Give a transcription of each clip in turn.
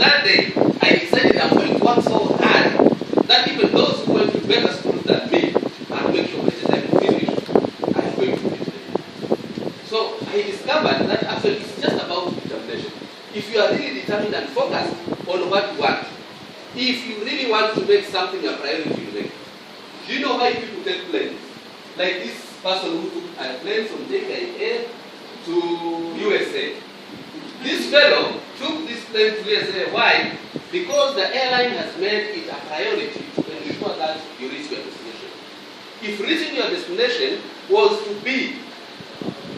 that day, I decided I'm going to work so hard that even those who went to better schools than me, I'll make sure by the time I finish, I'm going to finish them. So I discovered that actually it's just about determination. If you are really determined and focused on what you want, if you really want to make something a priority, you make. Do you know why people take planes? Like this person who took a plane from JKA to USA. This fellow took this plane to USA. Why? Because the airline has made it a priority to ensure that you reach your destination. If reaching your destination was to be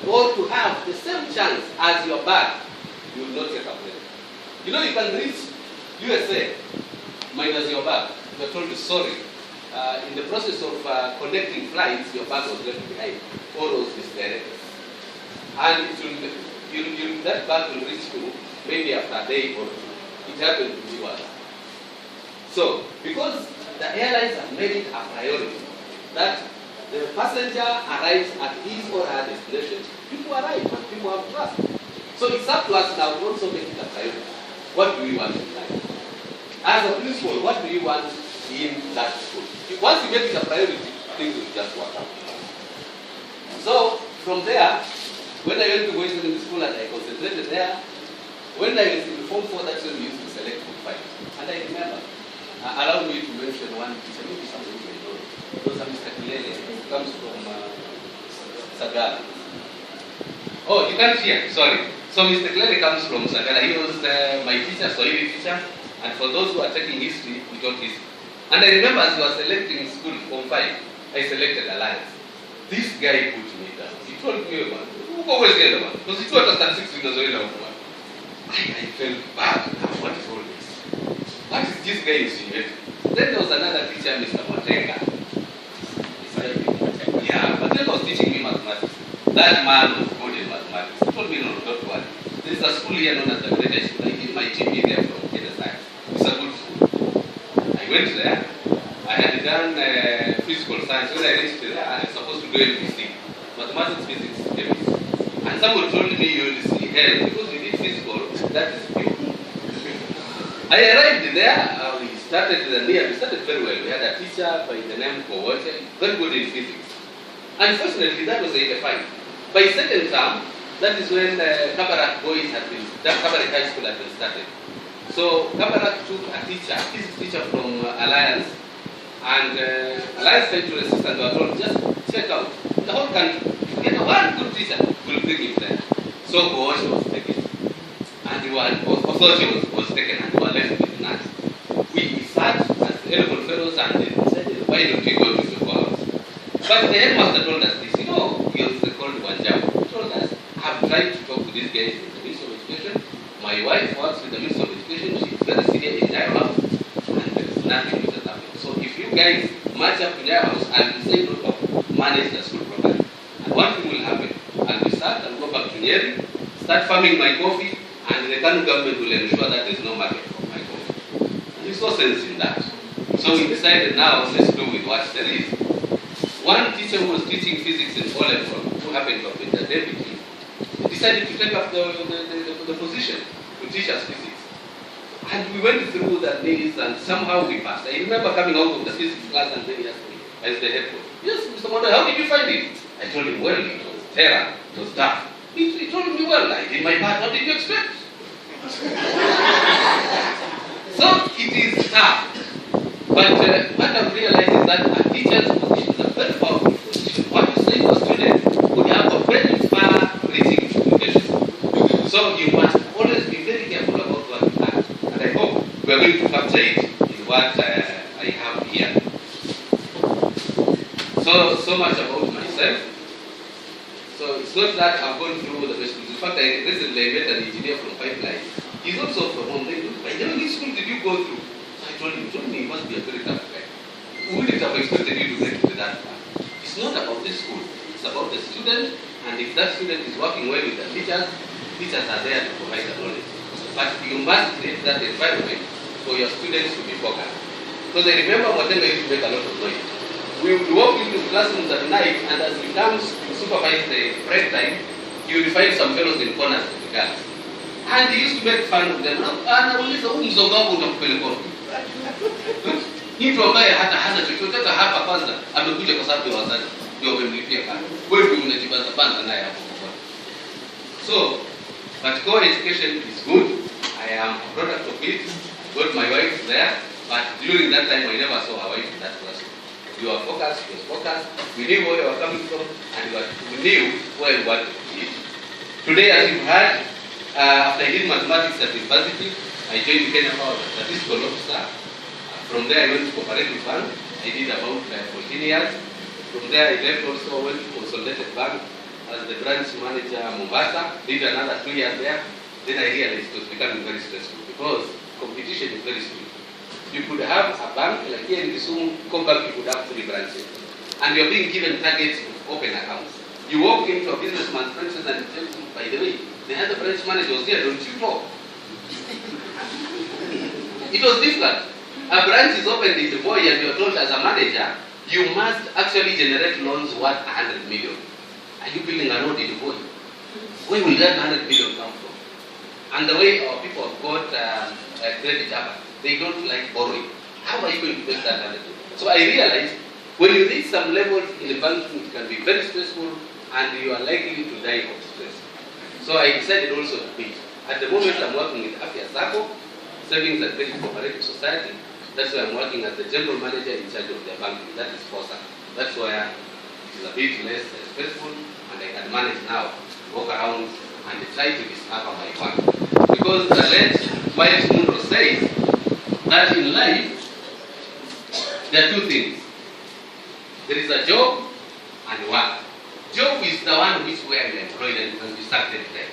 or to have the same chance as your bag, you will not take a plane. You know, you can reach USA minus your bag. You are told sorry. In the process of connecting flights, your bag was left behind or was misdirected. And that bag will reach you maybe after a day or two. It happened to me once. So, because the airlines have made it a priority that the passenger arrives at his or her destination, people arrive and people have trust. So it's up to us now to also make it a priority. What do we want in life? As a principal, what do you want in that school? Once you make it a priority, things will just work out. So from there, when I went to boys secondary school and I concentrated there, when I was in Form 4, that's when we used to select Form 5. And I remember, allow me to mention one teacher, maybe somebody may know. It was a Mr. Kilele, who comes from Sagara. Oh, you can't hear, sorry. So Mr. Kilele comes from Sagara. He was my teacher, Swahili teacher. And for those who are taking history, we taught history. And I remember as we were selecting school Form 5, I selected Alliance. This guy put me down. He told me, who always the other one? Because he told us that 6 windows away now. I felt bad. What is all this? What is this guy insinuating? Then there was another teacher, Mr. Matenga. Yeah, Matenga was teaching me mathematics. That man was good in mathematics. He told me, no, don't worry. There is a school here known as the Taveta school. I did my GP there from Kenya Science. It's a good school. I went there. I had done physical science. When I reached there, I was supposed to do NPC. Mathematics, physics, chemistry. And someone told me you will see hell because you did physical, that is pure. I arrived there, we started very well. We had a teacher by the name of Water, very good in physics. Unfortunately, that was 85. By second term, that is when Kabarak boys had been, that Kabarak High School had been started. So Kabarak took a teacher, physics teacher from Alliance, and Alliance came to the assistant and were told, just check out the whole country. Get one good teacher will bring him there. So Boashi was taken. And he was taken and he was left with none. We sat as eligible fellows and said, why don't we go to the house? But the headmaster told us this, he was called Wanjao. He told us, I've tried to talk to these guys in the Ministry of Education. My wife works with the Ministry of Education. She's very senior in their house. And there is nothing which has happened. So if you guys match up in their house, I'll be saying to manage the school properly. And one thing will happen. I'll be sad and go back to Nyeri, start farming my coffee, and the Kanu government will ensure that there's no market for my coffee. There's no sense in that. So we decided now, let's do with what there is. One teacher who was teaching physics in O-level, who happened to have been the deputy, decided to take up the position to teach us physics. And we went through the days and somehow we passed. I remember coming out of the physics class and then he asked me, as the head coach, yes, Mr. Mondo, how did you find it? I told him, well, it was terror, it was tough. He told me, well, I did my part, what did you expect? So it is tough. But what I've realized is that a teacher's position is a very powerful position. What you say to a student would have a very far-reaching implications. So you must always be very careful about what you ask. And I hope we are going to capture it in what I have here. So much about myself. So it's not that I've gone through the best schools. In fact, I recently met an engineer from Pipeline. He's also from home. They look, which school did you go through? So I told him, he must be a very tough guy. We wouldn't have expected you to get to that part. It's not about the school. It's about the student. And if that student is working well with the teachers are there to provide the knowledge. But you must create that environment for your students to be focused. Because I remember Matenga used to make a lot of noise. We would walk into classrooms at night, and as he comes to supervise the break time, you will find some fellows in corners with the girls. And he used to make fun of them. Anauliza huu mzoga wako utakupeleka wapi? Mtu ambaye hana chochote hapa kwanza amekuja kwa sababu ya wazazi ndio wamemlipia karo. Wewe ndio unajibanza banza naye hapo kwa. So, but core education is good. I am a product of it. Got my wife there, but during that time I never saw her wife in that class. You are focused, she was focused. We knew where we were coming from, and we knew where we wanted to be. Today, as you've heard, after I did mathematics at university, I joined Kenya Power as a statistical officer. From there, I went to Cooperative Bank. I did about 14 years. From there, I left also, went to Consolidated Bank as the branch manager Mombasa. Did another 2 years there. Then I realized it was becoming very stressful because competition is very strict. You could have a bank, like here in Kisumu, Bank, you could have 3 branches. And you're being given targets to open accounts. You walk into a businessman's premises and tell him, by the way, the other branch manager was there, don't you talk? It was difficult. A branch is opened in the boy and you're told as a manager, you must actually generate loans worth 100 million. Are you building a road in the boy? Where will that 100 million come from? And the way our people have got credit up, they don't like borrowing. How are you going to make that 100 million? So I realized, when you reach some level in the banking, it can be very stressful and you are likely to die of stress. So I decided also to quit. At the moment, I'm working with Afya Sacco, Savings and Credit Cooperative Society. That's why I'm working as the general manager in charge of their banking. That is FOSA. That's why it is a bit less stressful and I can manage now, walk around and try to discover my work. Because the late Miles Munro says that in life, there are 2 things. There is a job and work. Job is the one which where you are employed and you can be sacked anytime.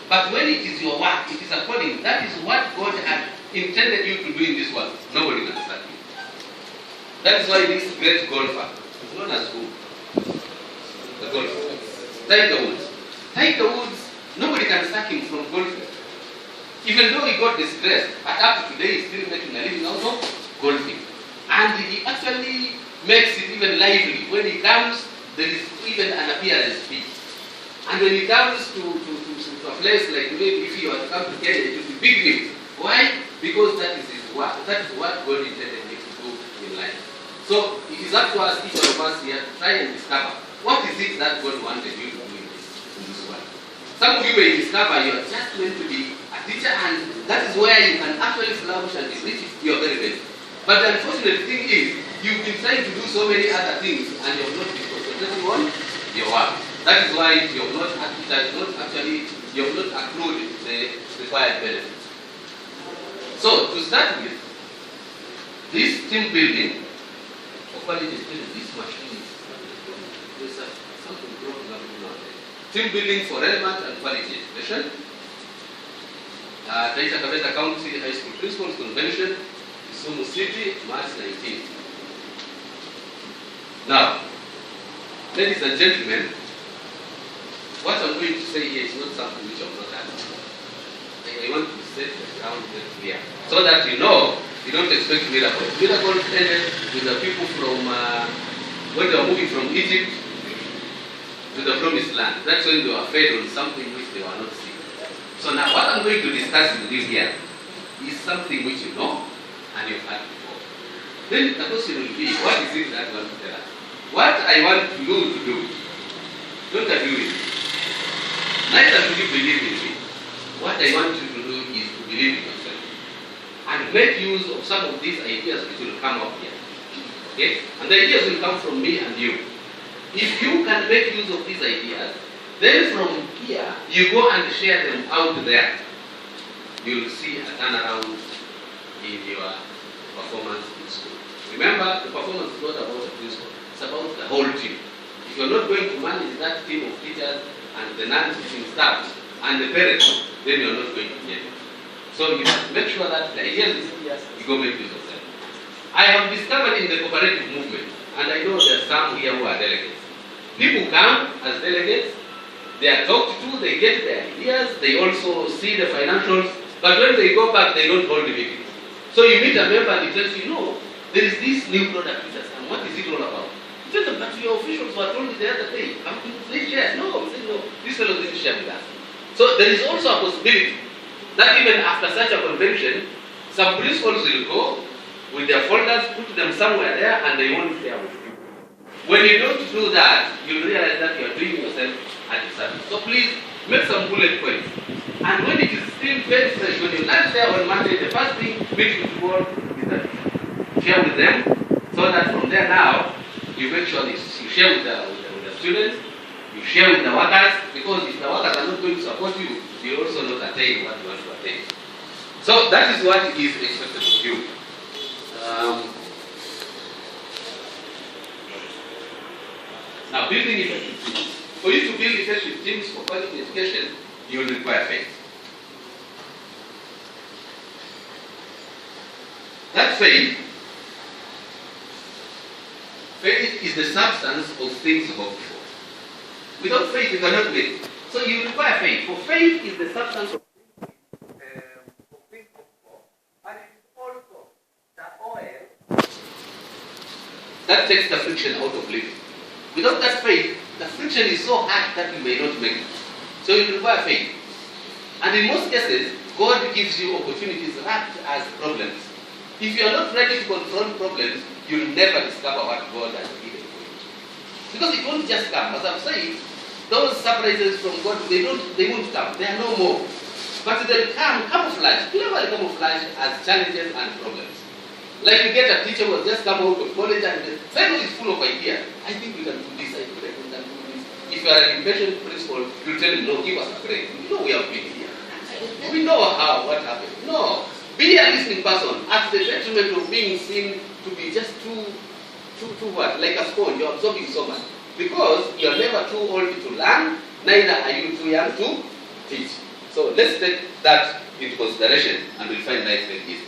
But when it is your work, it is according, that is what God had intended you to do in this world. Nobody can sack you. That is why this great golfer is known as who? The golfer. Tiger Woods. Tiger Woods, nobody can sack him from golfing. Even though he got disgraced, but up to today he's still making a living out of golfing. And he actually makes it even lively. When he comes, there is even an appearance fee. And when he comes to a place like maybe if he were to come to Kenya, it will be big news. Why? Because that is his work. That is what God intended him to do in life. So it is up to us, each one of us here, to try and discover what is it that God wanted you to do in this world. Some of you may discover you are just meant to be a teacher, and that is where you can actually flourish and reach your very best. But the unfortunate thing is, you've been trying to do so many other things and you have not been concentrating on your work. That is why you have not accrued the required benefits. So, to start with, this team building, for quality building, this machine is something broken up now. Team building for relevant and quality education. Taveta County High School Principals Convention, Kisumu City, March 19th. Now, ladies and gentlemen, what I'm going to say here is not something which I'm not asking. I want to set the ground very clear so that you know you don't expect miracles. Miracles ended with the people from when they were moving from Egypt to the promised land. That's when they were fed on something which they were not seeing. So now what I'm going to discuss with you here is something which you know and you've had before. Then the question will be, what is it that you want to tell us? What I want you to do, don't agree with me. Neither should you believe in me. What I want you to do is to believe in yourself. And make use of some of these ideas which will come up here. Okay? And the ideas will come from me and you. If you can make use of these ideas, then from here, you go and share them out there. You'll see a turnaround in your performance in school. Remember, the performance is not about the principal. It's about the whole team. If you're not going to manage that team of teachers and the non-teaching staff and the parents, then you're not going to get it. So you must make sure that the ideas is here, you go make use of them. I have discovered in the cooperative movement, and I know there are some here who are delegates. People come as delegates, they are talked to, they get their ideas, they also see the financials, but when they go back, they don't hold the meetings. So you meet a member and he tells you, no, there is this new product which has come. What is it all about? You tell them, but your officials were told the other day, please share. No, I said, no, this fellow didn't share with us. So there is also a possibility that even after such a convention, some principals will go with their folders, put them somewhere there, and they won't share with you. When you don't do that, you'll realize that you are doing yourself a disservice. So please, make some bullet points. And when it is still very fresh, when you land there on Monday, the first thing meet with the board is that share with them, so that from there now, you make sure that you share with the students, you share with the workers, because if the workers are not going to support you, you also not attain what you want to attain. So that is what is expected of you. Now, building effective teams. For you to build effective teams for quality education, you will require faith. That faith is the substance of things hoped for. Without faith, you cannot win. So you require faith. For faith is the substance of things hoped for, and it is also the oil that takes the friction out of living. Without that faith, the friction is so hard that you may not make it. So you require faith. And in most cases, God gives you opportunities wrapped as problems. If you are not ready to confront problems, you will never discover what God has given for you. Because it won't just come. As I'm saying, those surprises from God, they won't come. They are no more. But they'll come camouflaged, cleverly camouflaged as challenges and problems. Like you get a teacher who has just come out of college and the fellow is full of ideas. I think we can do this, I think we can do this. If you are an impatient principal, you tell him, no, give us a break. You know we have been here. We know what happened. No. Be a listening person at the detriment of being seen to be just too what? Like a sponge, you're absorbing so much. Because you're never too old to learn, neither are you too young to teach. So let's take that into consideration and we'll find life very easy.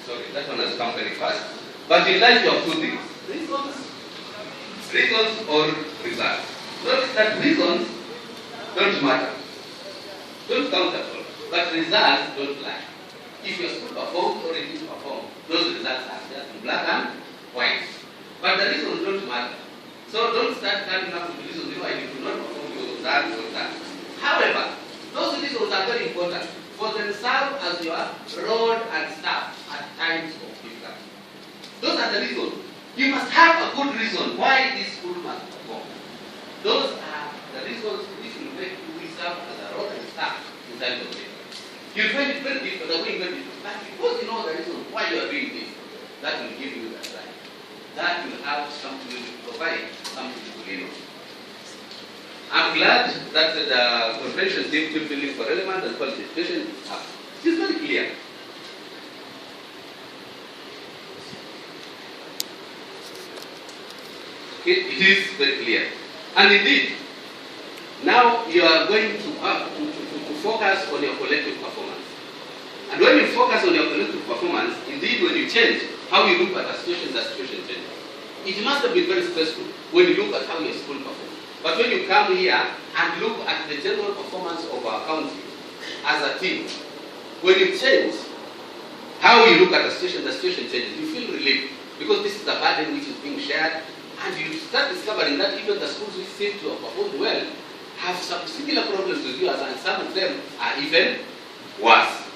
Sorry, that one has come very fast. But in life you have two things. Reasons or results. Notice that reasons don't matter. Don't count at all. But results don't lie. If your school performed or it didn't perform, those results are just in black and white. But the reasons don't matter. So don't start coming up with reasons why you do not perform because of that or that. However, those reasons are very important, for they serve as your rod and staff at times of difficulty. Those are the reasons. You must have a good reason why this school must perform. Those are the reasons which will make you serve as a rod and staff in times of difficulty. You find it very difficult, the way very difficult. But because you know the reason why you are doing this, that will give you that right. That will have something to provide, something to lean on. I'm glad that the convention team building for relevant and quality education is up. It is very clear. It is very clear. And indeed, now you are going to focus on your collective performance. And when you focus on your collective performance, indeed when you change how you look at the situation changes. It must have been very stressful when you look at how your school performs. But when you come here and look at the general performance of our country as a team, when you change how you look at the situation changes. You feel relieved because this is a burden which is being shared, and you start discovering that even the schools which seem to have performed well have some similar problems with yours, and some of them are even worse.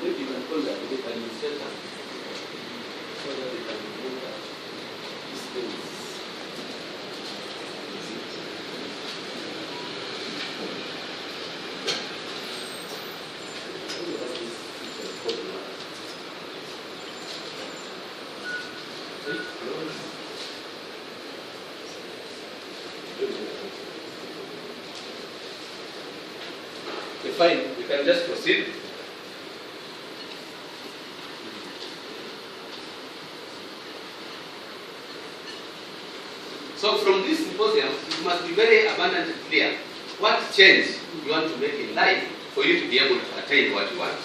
Maybe you can call that the administrator so that they can remove these things. Fine, we can just proceed. So from this symposium, it must be very abundantly clear what change you want to make in life for you to be able to attain what you want.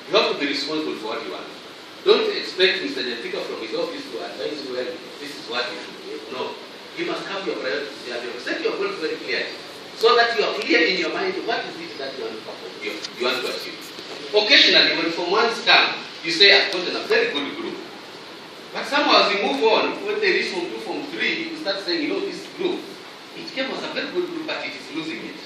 You have to be responsible for what you want. Don't expect Mr. Nyatika from his office to advise you, well, this is what you should do. No. You must have your priorities. You have your set your goals very clearly, so that you are clear in your mind what is it that you want to perform, you want to achieve. Occasionally, when from one's come, you say, I've gotten a very good group. But somehow as you move on, when they reach from 2, from 3, you start saying, you know, this group, it came as a very good group, but it is losing it.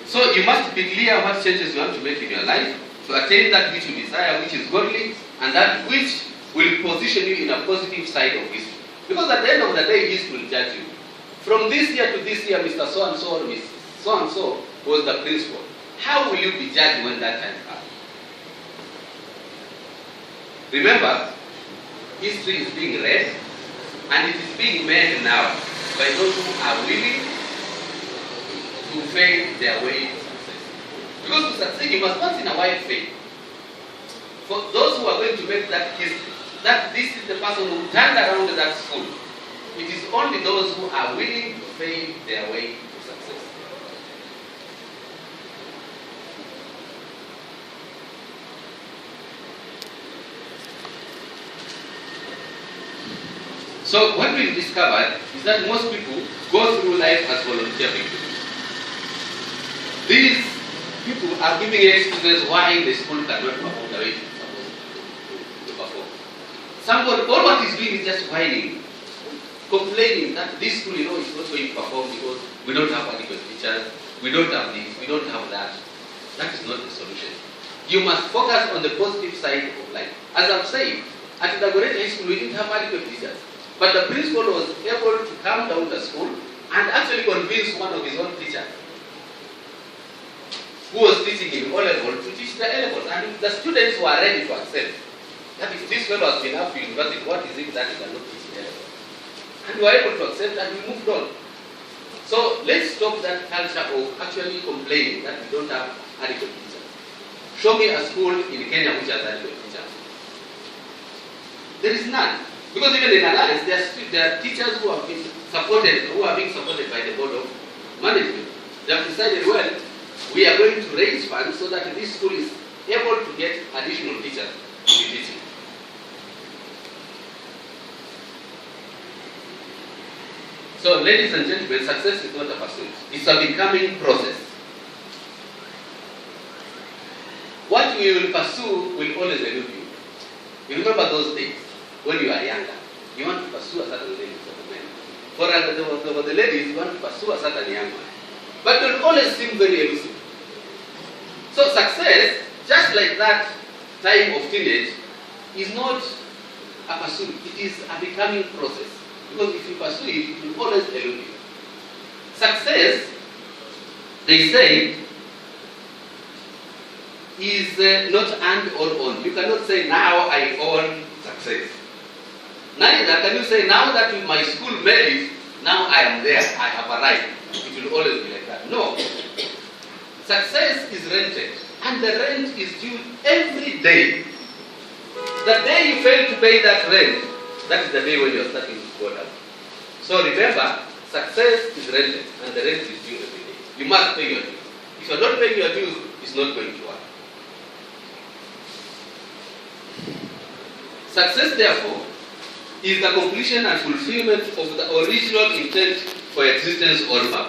So you must be clear what changes you want to make in your life to attain that which you desire, which is godly, and that which will position you in a positive side of history. Because at the end of the day, history will judge you. From this year to this year, Mr. So-and-so or Miss So-and-so was the principal. How will you be judged when that time comes? Remember, history is being read, and it is being made now by those who are willing to fail their way to success. Because to succeed, you must once in a while fail. For those who are going to make that history, that this is the person who turned around that school, it is only those who are willing to fail their way to success. So what we've discovered is that most people go through life as volunteer people. These people are giving excuses why the school cannot perform the way it is supposed to perform. Somebody, all what is doing is just whining, complaining that this school, is not going to perform because we don't have adequate teachers, we don't have this, we don't have that. That is not the solution. You must focus on the positive side of life. As I've said, at the Great High School, we didn't have adequate teachers. But the principal was able to come down to the school and actually convince one of his own teachers who was teaching in O-level to teach the A-levels. And the students were ready to accept that if this fellow has been up to university, what is it that he cannot teach in A-levels? And we were able to accept and we moved on. So let's stop that culture of actually complaining that we don't have adequate teachers. Show me a school in Kenya which has adequate teachers. There is none. Because even in Alliance, there are teachers who have been supported, who are being supported by the board of management. They have decided, well, we are going to raise funds so that this school is able to get additional teachers to be teaching. So, ladies and gentlemen, success is not a pursuit. It's a becoming process. What you will pursue will always elude you. You remember those days when you are younger. You want to pursue a certain lady, certain man. For the ladies, you want to pursue a certain young man. But it will always seem very elusive. So success, just like that time of teenage, is not a pursuit. It is a becoming process. Because if you pursue it, it will always elude you. Success, they say, is not earned or owned. You cannot say, now I own success. Neither can you say, now that my school made it, now I am there, I have arrived. It will always be like that. No. Success is rented, and the rent is due every day. The day you fail to pay that rent, that is the day when you are starting to go down. So remember, success is rented, and the rent is due every day. You must pay your dues. If you are not paying your dues, it's not going to work. Success, therefore, is the completion and fulfillment of the original intent for existence or purpose.